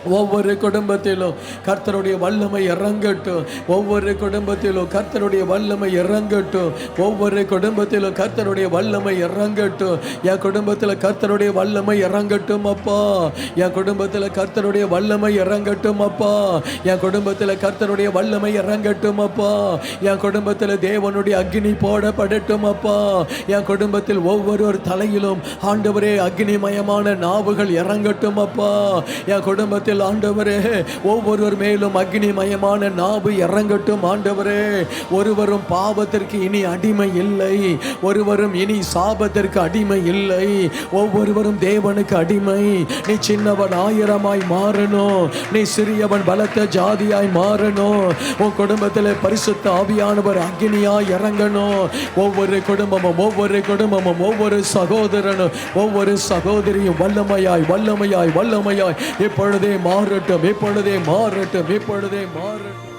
ஒவ்வொரு குடும்பத்திலும் கர்த்தருடைய வல்லமை இறங்கட்டும். ஒவ்வொரு குடும்பத்திலும் கர்த்தருடைய வல்லமை இறங்கட்டும். ஒவ்வொரு குடும்பத்திலும் கர்த்தருடைய வல்லமை இறங்கட்டும். என் குடும்பத்தில் கர்த்தருடைய வல்லமை இறங்கட்டும் அப்பா. என் குடும்பத்தில் கர்த்தருடைய வல்லமை இறங்கட்டும் அப்பா. என் குடும்பத்தில் கர்த்தருடைய வல்லமை இறங்கட்டும் அப்பா. என் குடும்பத்தில் தேவனுடைய அக்னி போடப்படட்டும் அப்பா. என் குடும்பத்தில் ஒவ்வொரு தலையிலும் ஆண்டவரே அக்னிமயமான நாவுகள் இறங்கட்டும் அப்பா. என் குடும்பத்தில் ஆண்டவரே ஒவ்வொருவர் மேலும் அக்னிமயமான நாவு இறங்கட்டும் ஆண்டவரே. ஒருவரும் பாவத்திற்கு இனி அடிமை இல்லை. ஒருவரும் இனி சாபத்திற்கு அடிமை இல்லை. ஒவ்வொருவரும் தேவனுக்கு அடிமை. நீ சின்னவன் ஆயிரமாய் மாறணும். நீ சிறியவன் பலத்த ஜாதியாய் மாறணும். உன் குடும்பத்தில் பரிசுத்த ஆவியானவர் அக்னியாய் இறங்கணும். ஒவ்வொரு குடும்பமும் ஒவ்வொரு சகோதரனும் ஒவ்வொரு சகோதரியும் வல்லமையாய் வல்லமையாய் வல்லமையாய் இப்பொழுதே மாறட்டும். இப்பொழுதே மாறட்டும். இப்பொழுதே மாறட்டும்.